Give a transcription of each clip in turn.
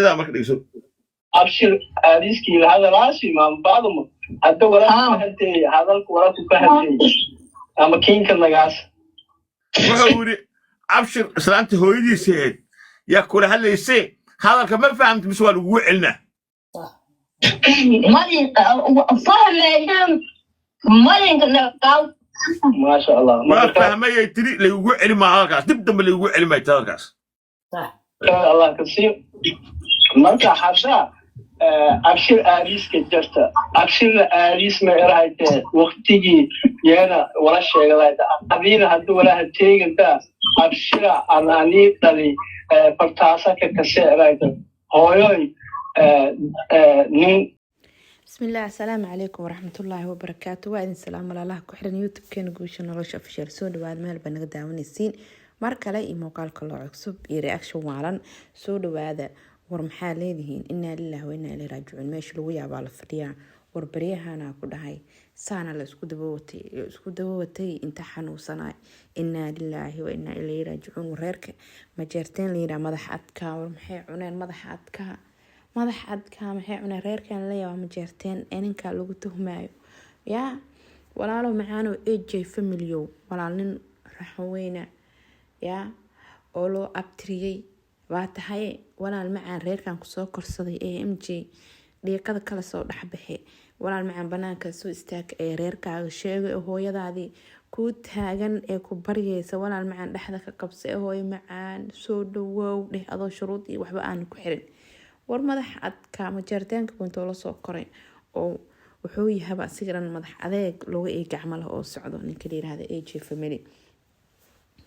هذا ما كده يسوي أبشر ريسكي هذا راسي ما بعضهم حتى ولا فهمتي هذا الكورة فهمتي أما كين كنا جاس وحوري أبشر سلامتي هو يدي سيد يا كل هلا يسي هذا كمان فهمت بسؤال وعلنا مالي فهم مالي كنا قال ما شاء الله ما فهم أي تري اللي وعلي ما هاكاس تبدأ من اللي وعلي ما يتهاكاس الله كثير مركا حدا أبشر ريسكي جرتا أبشر ريس ما رأيت وقتي يانا ولا شيء لا أبينا هدو ولا هتيجي أنت أبشر أناني تري برتاسا ككسر رأيت هوي نين. بسم الله السلام عليكم ورحمة الله وبركاته وإذن سلام الله كحرن يوتيوب كان قوش نرش أفشل سود وعد مال بنقد داوني السين مركا لا مقال كله عكسب رياكشن وعلن سود وهذا ورمحا ليدهين إنا لله وإنا إليه راجعون ماشي لويا على الفريع وربريها أنا كده هاي سانا لسكو دبوتي امتحنوا صناي إنا لله وإنا إليه راجعون وريرك مجرتين لينا مدح أدكا ورمحي عنين مدح أدكا maxay cunay reerkan leeyahay ma jeerteen inanka lagu tuhmaayo yaa walaalo macaano AJ family walaal nin raxweyna yaa oo loo abtiriyay waa tahay walaal macaan reerkan ku soo korsaday AMJ dhiiqada kala soo dhaxbaxay walaal macaan banaanka soo istaag ee reerkaaga sheegay hooyadaadii ku taagan ee ku baryaysa walaal macaan dhaxda ka qabsay hooyo macaan soo dhawow dheh adoo shuruud iyo waxba aan ku xirin war madax adka ma jeertaanka kunto la soo koray oo wuxuu yahay asigan madax adeeg looga ee gacmaha oo socdo ninka yiraahdo AJ family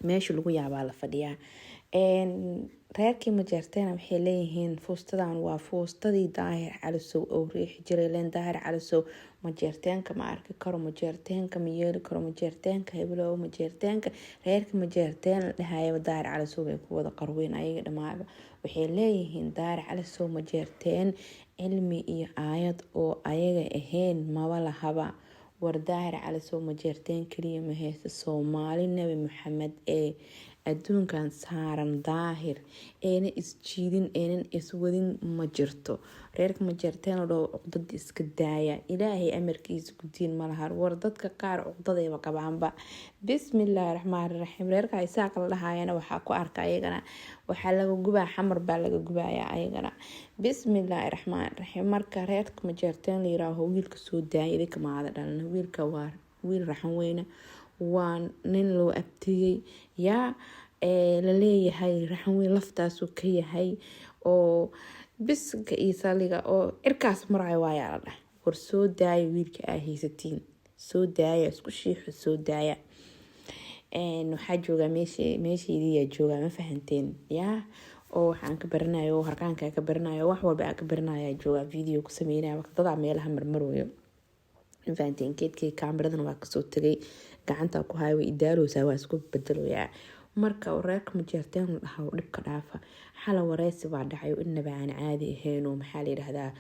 meesha lagu yaabaa la fadhiyaa reerkii ma jeertaan waxay leeyihiin fuustadan waa fuustadii daahir calasow oo riix jiray leen daahir calasow ma jeertaanka ma arki karo ma jeertaanka ma yeeli karo ma jeertaanka heblow ma jeertaanka reerkii ma jeertaan dhahayaba daahir calasow ay ku wada qarweyn ayaga dhamaaba waxay leeyihiin daahir calasow ma jeertaan cilmi iyo aayad oo ayaga ahayn maba lahaba war daahir calasow ma jeertaan kaliya ma haysta Soomaali nabi Maxamed ee adduunkan saaran daahir eena isjiidin eenan iswadin ma jirto reerka ma jeertaan oo uqdad iska daaya ilaahay amarkiisa gudin ma laha war dadka qaar uqdadayba qabaanba bismillaahir rahmaanir rahiim reerka ay saaq la dhahaayana waxa ku arka ayagana waxa laga gubaa xamar baa laga gubaaya ayagana bismillaahir rahmaanir rahiim marka reerka ma jeertaan la yiraahdo wiilka soo daayay kama aad dhalna wiilka waa wiil raxan weyna waa nin loo abtiyay yaa la leeyahay raxan weyn laftaasuu ka yahay oo biska iyo saliga oo irkaas maray waaya la dhahay war soo daaya wiilka ay haysatiin soo daaya isku shiixo soo daaya waxaa jooga meeshiidii jooga ma fahanteen yaa oo waxaan ka baranayo harqaanka ka baranayo wax walba aan ka baranayo jooga video ku sameeynaa waqtada meelaha marmarooyo fahanteen keedkii kaamiradan waa ka soo tagay gacanta ku hayo idaaloosa waa isku bedelooyaa marka reerka ma jeertaan dhaxaw dhibka dhaafa xala wareysi baa dhacayo inaba aan caadi ahayn oo maxaa la yiraahdaa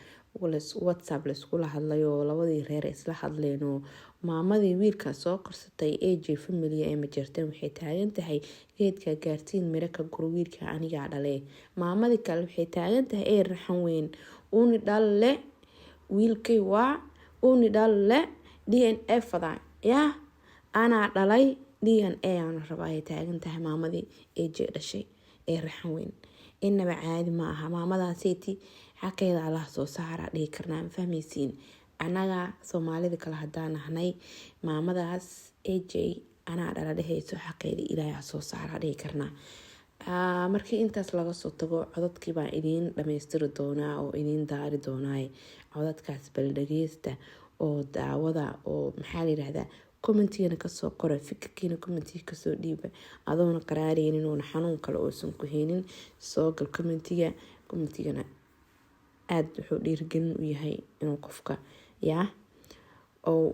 WhatsApp la isku hadlayo labadii reer isla hadleeno maamadii wiilka soo korsatay AJ family ee ma jeertaan waxay taagan tahay geedka gaartiin mira ka gur wiilka aniga dhalee maamadii kale waxay taagan tahay ee raxan weyn uuni dhalle wiilkay waa uuni dhalle DNA fada yaa ana dhalay DNA aan rabaa taagan tahay maamadii AJ dhashay ee raxan weyn inaba caadi ma aha maamadaasiti xaqeeda Allah soo saara dhig karnaa fahmaysiin anaga Soomaalida kala hadaan ahnay maamadaas AJ ana dhala dhahayso xaqeeda Ilaahay soo saara dhig karnaa markii intaas laga soo tago codadkii baan idin dhameystiri doonaa oo idin daari doonaa codadkaas bal dhageysta oo daawada oo maxaa la yiraahdaa commentiina ka soo qora fikirkiina commentiga ka soo dhiiba adoona qaraareenin oo xanuun kale oo san ku heenin soo gal commentigana aad wuxuu dhiirigelin u yahay inuu qofka yaa oo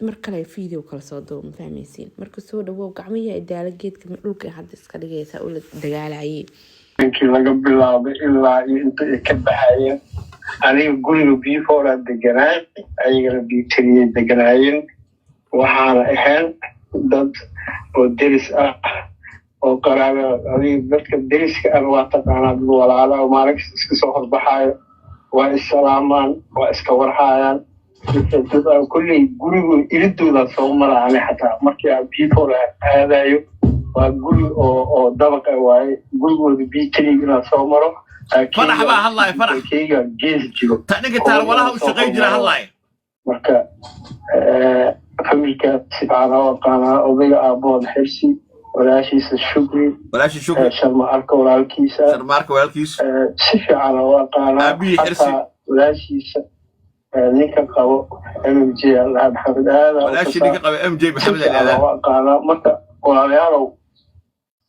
markale video kala soo doob ma fahmaysiin marka soo dhawow gacmihi idaala geedka dhulka hadda iska dhigaysa oo la dagaalayay inkii laga bilaabay ilaa inta ay ka baxayeen aniga guriga before deganaa ayagana biitiriye deganaayeen waxaana ahayn dad oo deris ah oo qaraabo adiga dadka deriska ah waa taqaanaa walaalaha oo maalin kasta iska soo horbaxayo waa islaamaan waa iska warhayaan dad kulley gurigu iridooda soo maraan xataa markii aan people aadayo waa guri oo dabaq waaye gurigooda biikeliga soo maro فرح بقى هالله فرح keyga gees jiro تاني تار ولا هو شقي جرا هالله marka familka si fiican oo qaana odayga aabood xirsi walaashiisa shukri ولا شي شكرا sharma arka walaalkiisa مارك والكيس si fiican oo qaana أبي حرسي walaashiisa ninka qabo MJ Allah maxamed aada ولا شي اللي قبل ام جي محمد هذا qaana marka walaalayaal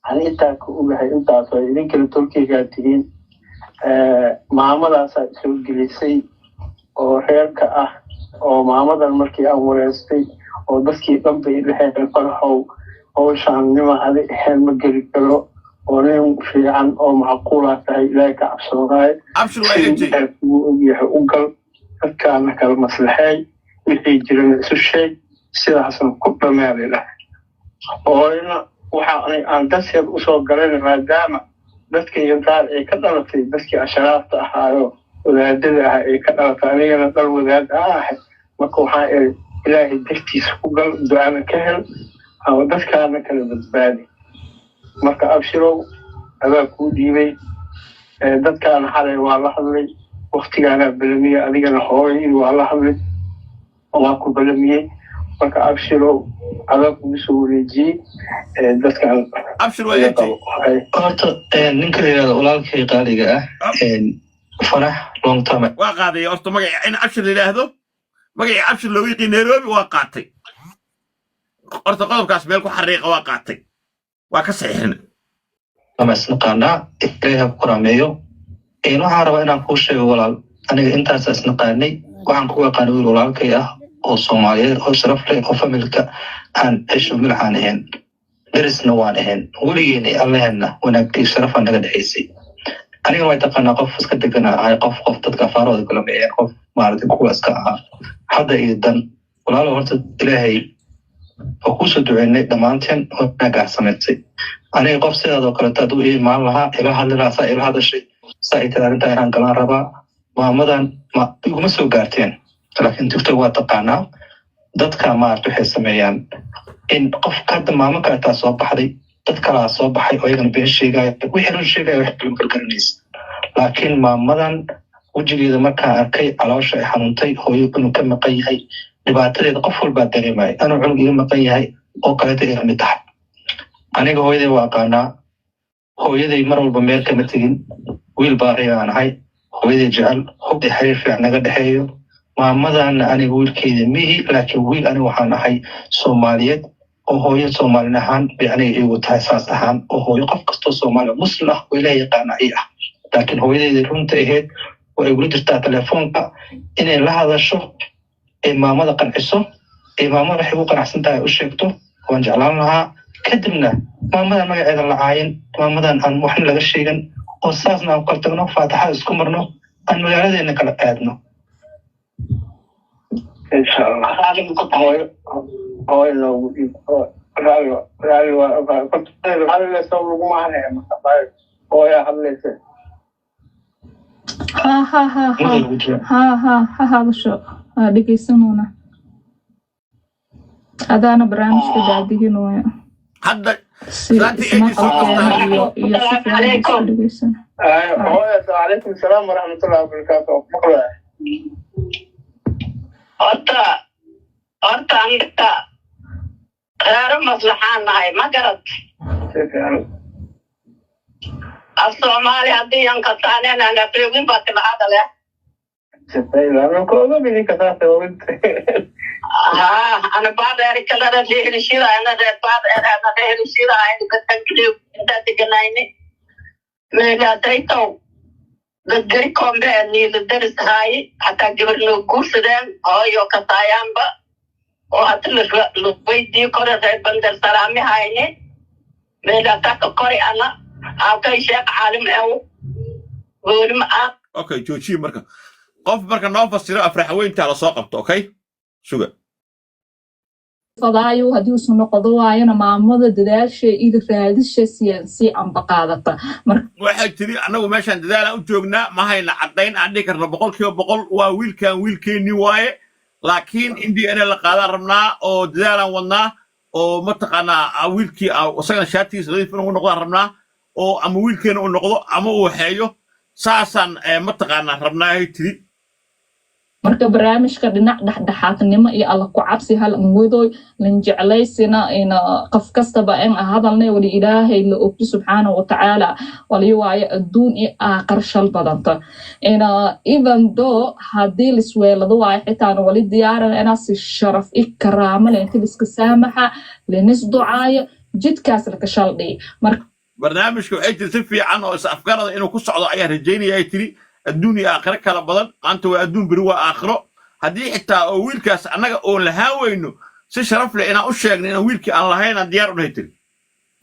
aan inta ku ogahay intaas oo idinka Turkiga tigin maamadaas soo gelisay oo reerka ah oo maamadan markii aan wareystay oo dadkii dhanba ilaahay farxow oo shaannimo hadi hel ma geli karo oo nin fiican oo macquul ah tahay ilaahay ka cabsoonaay ابشر ولا جي uu yahay u gal dadkaana kala maslaxay wixii jiran isu sheeg sidaasan ku dhamaaday oo waxa aan dadka u soo galeen maadaama dadka iyo qaar ay ka dhalatay dadkii asharaafta ahaayo wadaadada ah ay ka dhalatay anigana dal wadaad ah marka waxa ay ilaahay dartiisa ku gal ducada ka hel oo dadkaana kala badbaadi marka abshirow adaa ku dhiibay dadkaana xalay waa la hadlay waqtigaana balamiye adigana hooyay waa la hadlay waa ku balamiyay marka abshirow adaa ku soo wareejiyay dadkan ابشر ولا جي horta ninka la yiraahdo walaalkay qaaliga ah farax long time وقاضي أرتو مجا إن أبشر اللي هذا مجا أبشر لو يقي نيروبي وقعتي أرتو قلب كاس ميلكو حريقة وقعتي وكسحنا lama isnaqaanaa ilaahay ha ku koraameeyo waxaan rabaa inaan kuu sheego walaal aniga intaas isnaqaanay waxaan ku yaqaanay wiil walaalkay ah oo Soomaaliyeed oo sharaf leh oo familka aan ishu milxaan ahayn derisna waan ahayn weligeena Allahna wanaagtii sharaf naga dhaxaysay aniga way taqaanaa qof iska deganaa ay qof dadka faarooda kala meeyay qof maartay kuwa iska ah hadda iyo dan walaal horta ilaahay oo ku soo duceynay dhamaanteen oo naga sameeyay aniga qof sidaadoo kale taad u iimaan lahaa ila hadlaasa ila hadashay saayta arinta aan galaan rabaa maamadan ma iguma soo gaarteen laakiin tifta waa taqaanaa dadka maartay waxay sameeyaan in qof ka maamo ka taa soo baxday dad kala soo baxay oo iyaga been sheegay wixii la sheegay wax kala garanaysa laakiin maamadan wajigeeda markaa arkay caloosha ay xanuuntay hooyo inuu ka maqan yahay dhibaatadeeda qof walba dareemay anuu cunug iga maqan yahay oo kale ay mid tahay aniga hooyaday waa qaanaa hooyaday mar walba meel kama tegin wiil baariyo aan ahay hooyaday jecel hubdi xiriir fiican naga dhaxeeyo maamadan aniga wiilkeeda mihi laakiin wiil aniga waxaan ahay Soomaaliyeed oo hooyo Soomaali ahaan aniga igu tahay saas ahaan oo hooyo qof kastoo Soomaali muslim ah oo ilaahay yaqaan ay ah laakiin hooyaday runta ahayd oo ay ugu jirtaa telefoonka inay la hadasho ee maamada qanciso ee maamada waxay u qanacsan tahay u sheegto waan jeclaan lahaa kadibna maamadan magaceeda la caayin maamadan aan waxna laga sheegan oo saasna aan ku tagno faataxada isku marno aan magaaladeena kala aadno insha Allah hooyo raalli soo lagu maahay hooyo hadlaysa ha hadasho dhegeysanuna adaana barnaamijka daadihinooya hadda سلامتي ايدي السلام عليكم وعليكم السلام ورحمة الله وبركاته مقلع horta anta reero maslaxaan nahay ma garad af Soomaali haddii aan qasaaneen aan aqoon baa kala hadalay أنا بعد ذلك أنا رجعت للشيء أنا بعد أنا رجعت للشيء أنا بتكلم أنت تجنيني من أدريتو بدريكم بأني للدرس هاي حتى قبل نقول سدان أو يوكتايام با وحتى لويدي كورة بندر سلامي هايني من أتاك كوري أنا أو كي شيخ عالم أو ولم أوكي جوشي مركا قف مركا نوفا سيرا أفرح وين تعالى ساقبت أوكي شو fadaayo haddii uusan noqdo waayana maamada dadaasha iyo raadisha si amba qaadata marka waxay tiri anagu meeshaan dadaalaan u joognaa ma hayna caddayn aan dhihi karno 100% waa wiilkeennii waaye laakiin in DNA la qaadaan rabnaa oo dadaalaan wadnaa oo mataqaanaa wiilkii isagana shaatigiisa nadiif inuu noqdaan rabnaa oo ama wiilkeena uu noqdo ama uu waxeeyo saasaan mataqaanaa rabnaa ay tiri marka barnaamijka dhinac dhexdhexaadnimo iyo alla ku cabsi hal anwadoy lan jeclaysina in qof kastaba in hadalnay wali ilaahay la ogti subxaanahu wa tacaala wali waayo adduun iyo aakhir shal badanta in even though haddii lisweelado waayo xitaan wali diyaaran inaa si sharaf i karaamo leh inta liska saamaxa linis ducaayo jidkaas laka shaldhiy marka barnaamijka waxay tiri si fiican oo is afgarada inuu ku socdo ayaa rajaynaya ay tiri adduun iyo aakhiro kala badan maanta waa adduun beri waa aakhiro haddii xitaa oo wiilkaas annaga oon lahaan weyno si sharaf leh inaan u sheegno inaan wiilkii aan lahayn aan diyaar u nahay tiri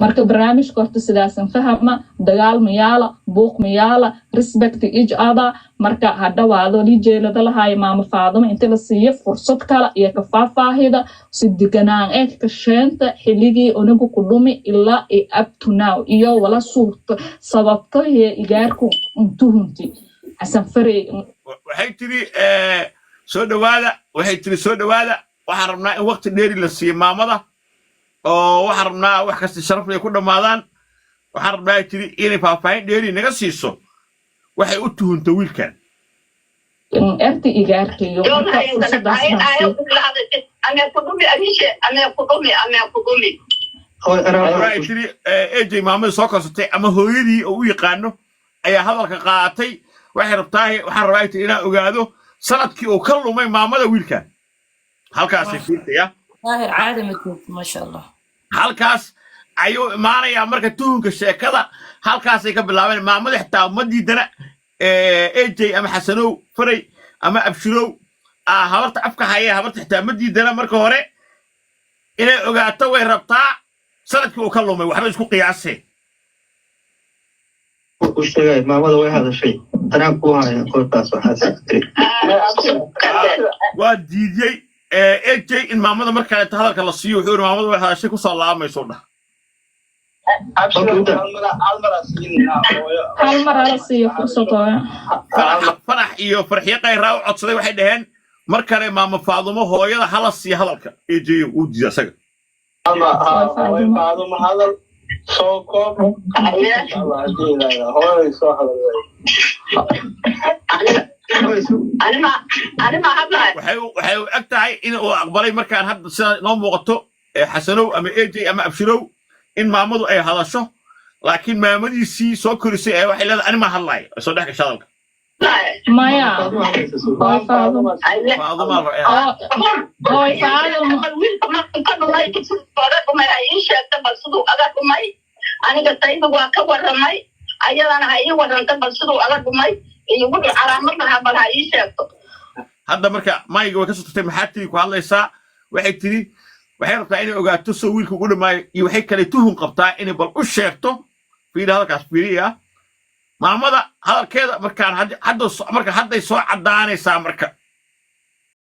marka barnaamijka horta sidaasan fahama dagaal mayaala buuq mayaala respect each other marka hadhawaado lijeelada lahaay maama faadama inta la siiyo fursad kale iyo ka faahfaahida si deganaan ka sheenta xilligii onagu ku dhumi ilaa up to now iyo wala suurta sababta ee igaarku intuhunti xasan farey waxay tiri soo dhawaada waxaan rabnaa in waqti dheeri la siiyo maamada oo waxaan rabnaa wax kasta sharaf leh ku dhamaadaan waxaan rabnaa tiri inay faahfaahin dheeri naga siiso waxay u tuhunta wiilkan erti igaarkiyo waxay tiri AJ maamada soo korsatay ama hooyadii oo u yaqaano ayaa hadalka qaadatay waxaan rabaa tiri inaan ogaado sanadkii uu ka lumay maamada wiilkan halkaasay fiirtaya ظاهر عادي متوب ما شاء الله halkaas ayuu imaanayaa marka tuhunka sheekada halkaasay ka bilaabeen maamada xitaa ma diidana AJ ama xasanow faray ama abshirow habarta afka haya habarta xitaa ma diidana marka hore inay ogaato way rabtaa sanadkii uu ka lumay waxba isku qiyaasay ku sheegay maamada way hadashay anaa ku haya qortaas waxa tiri waa diidiyay AJ in maamada marka ay hadalka la siiyo wuxuu maamada way hadashay ku soo laamayso dhah hal mar ala siiyo fursad farax iyo farxiye qayraa u codsaday waxay dhaheen mar kale maama faadumo hooyada hala siiyo hadalka AJ uu diiday asaga faadumo hadal soo koob hooyada soo hadal waxay u eg tahay in uu aqbalay markaan hadda sida noo muuqato xasanow ama AJ ama abshirow in maamadu ay hadasho laakiin maamadiisii soo korisay ee waxay leedahay anima hadlay soo dhex gashay hadalka maya aniga tayda waa ka waramay ayadana ha ii waranta bal siduu aga dhumay iyo wuxuu calaamadaha bal ha ii sheegto hadda marka mayga way ka soo tagtay maxaa tiri ku hadlaysaa waxay tiri waxay rabtaa inay ogaato soo wiilka ugu dhamaayo iyo waxay kale tuhun qabtaa inay bal u sheegto fiiri hadalkaas fiiriya maamada hadalkeeda markaan hadday soo caddaanaysaa marka